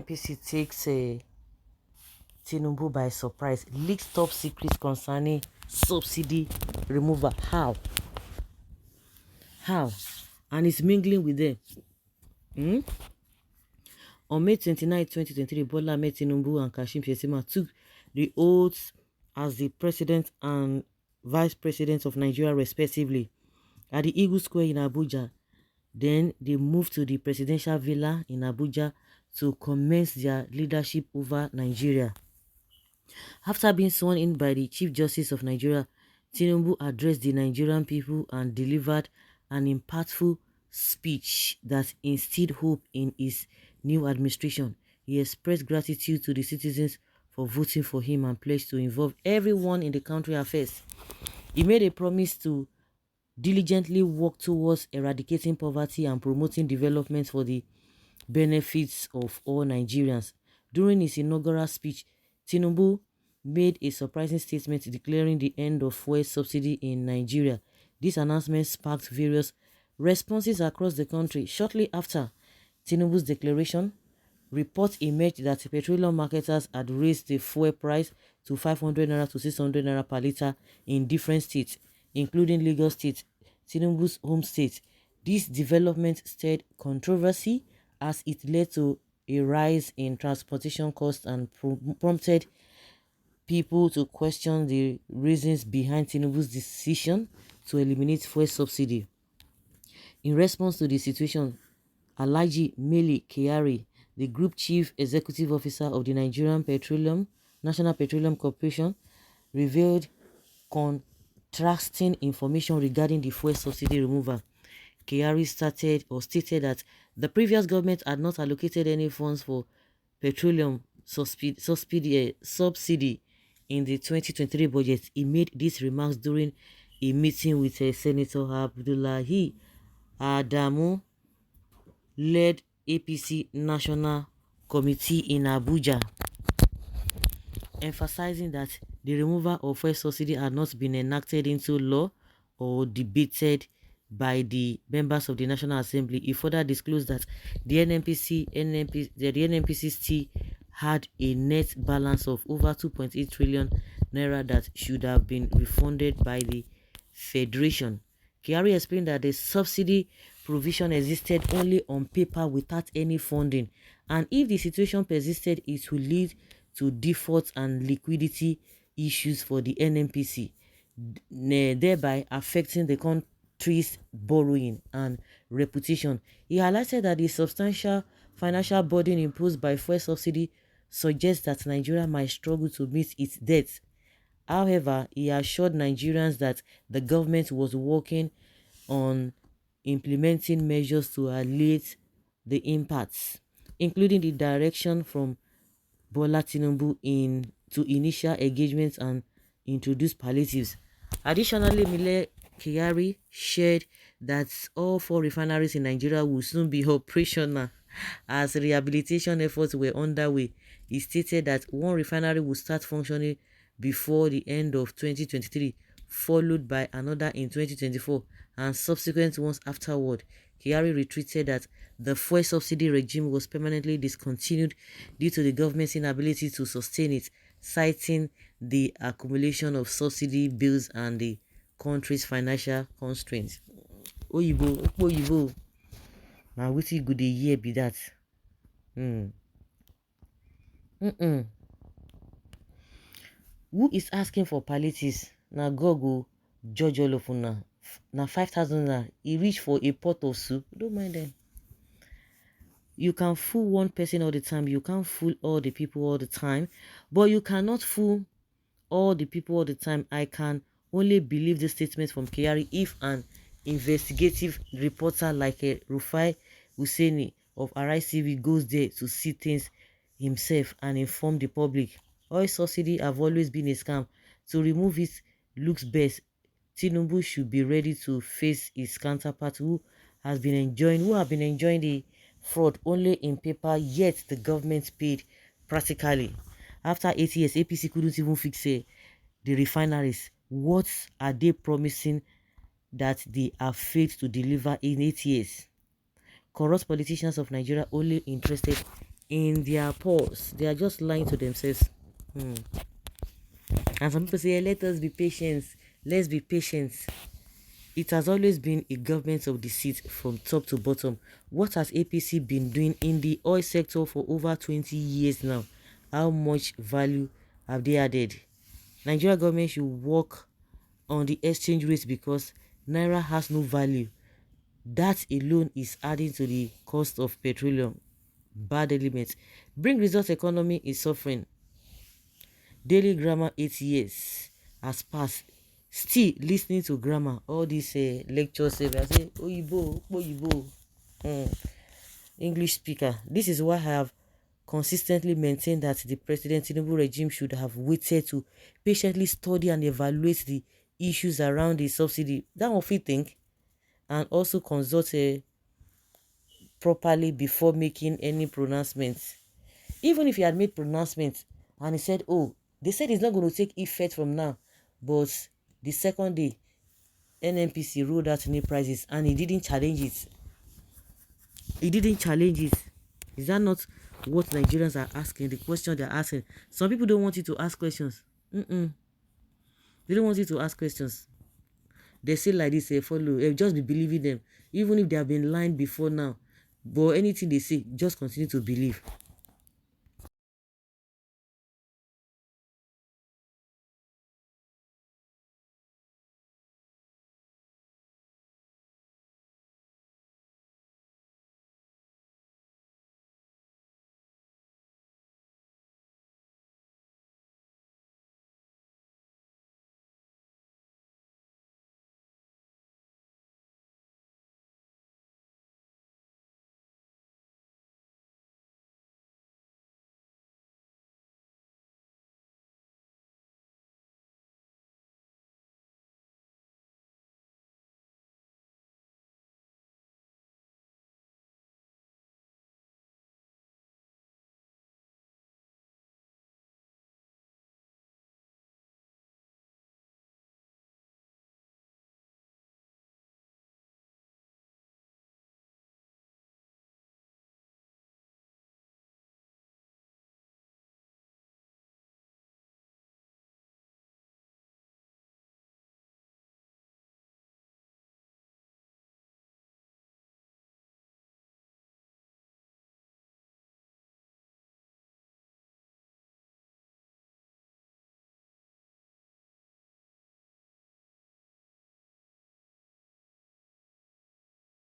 Nnpc takes Tinubu by surprise, leaks top secrets concerning subsidy removal. How? And it's mingling with them. On May 29, 2023, Bola Ahmed Tinubu and Kashim Shettima took the oaths as the president and vice president of Nigeria, respectively, at the Eagle Square in Abuja. Then they moved to the presidential villa in Abuja to commence their leadership over Nigeria. After being sworn in by the Chief Justice of Nigeria, Tinubu addressed the Nigerian people and delivered an impactful speech that instilled hope in his new administration. He expressed gratitude to the citizens for voting for him and pledged to involve everyone in the country affairs. He made a promise to diligently work towards eradicating poverty and promoting development for the benefits of all Nigerians. During his inaugural speech, Tinubu made a surprising statement declaring the end of fuel subsidy in Nigeria. This announcement sparked various responses across the country. Shortly after Tinubu's declaration, reports emerged that petroleum marketers had raised the fuel price to 500 naira to 600 naira per litre in different states, including Lagos State, Tinubu's home state. This development stirred controversy as it led to a rise in transportation costs and prompted people to question the reasons behind Tinubu's decision to eliminate fuel subsidy. In response to the situation, Alhaji Mele Kyari, the Group Chief Executive Officer of the Nigerian National Petroleum Corporation, revealed contrasting information regarding the fuel subsidy removal. Kyari stated that the previous government had not allocated any funds for petroleum subsidy in the 2023 budget. He made these remarks during a meeting with Senator Abdullahi Adamu led APC National Committee in Abuja, emphasizing that the removal of fuel subsidy had not been enacted into law or debated by the members of the National Assembly. He further disclosed that the Nnpc still had a net balance of over 2.8 trillion naira that should have been refunded by the Federation. Kyari explained that the subsidy provision existed only on paper without any funding, and if the situation persisted, it would lead to defaults and liquidity issues for the Nnpc, thereby affecting the country's borrowing and reputation. He highlighted that the substantial financial burden imposed by fuel subsidy suggests that Nigeria might struggle to meet its debts. However, he assured Nigerians that the government was working on implementing measures to alleviate the impacts, including the direction from Bola Tinubu to initial engagements and introduce palliatives. Additionally, Mele Kyari shared that all 4 refineries in Nigeria will soon be operational as rehabilitation efforts were underway. He stated that 1 refinery will start functioning before the end of 2023, followed by another in 2024 and subsequent ones afterward. Kyari retreated that the fuel subsidy regime was permanently discontinued due to the government's inability to sustain it, citing the accumulation of subsidy bills and the country's financial constraints. Oyibo. Now wetin go dey hear be that? Who is asking for palliatives? Na God go judge all of una. Na 5,000 naira e reach for a pot of soup. Don't mind them. You can fool one person all the time. You can't fool all the people all the time. But you cannot fool all the people all the time. I can only believe the statement from Kyari if an investigative reporter like Rufai Hussaini of Arise TV goes there to see things himself and inform the public. Oil subsidy have always been a scam. To remove it looks best. Tinubu should be ready to face his counterpart who have been enjoying the fraud only in paper, yet the government paid practically. After 8 years, APC couldn't even fix the refineries. What are they promising that they have failed to deliver in 8 years? Corrupt politicians of Nigeria only interested in their pause. They are just lying to themselves. And some people say, let us be patient. Let's be patient. It has always been a government of deceit from top to bottom. What has APC been doing in the oil sector for over 20 years now? How much value have they added? Nigeria government should work on the exchange rate because Naira has no value. That alone is adding to the cost of petroleum. Bad elements. Bring results economy is suffering. Daily grammar 8 years has passed. Still listening to grammar. All these lectures, I say, Oyibo, Oyibo. English speaker. This is why I have consistently maintained that the President Tinubu regime should have waited to patiently study and evaluate the issues around the subsidy. That one fit think, and also consult properly before making any pronouncements. Even if he had made pronouncements and he said, oh, they said it's not going to take effect from now, but the second day Nnpc rolled out new prices and he didn't challenge it. He didn't challenge it. Is that not what Nigerians are asking? The question they're asking. Some people don't want you to ask questions. They don't want you to ask questions. They say like this, follow. Just be believing them. Even if they have been lying before now. But anything they say, just continue to believe.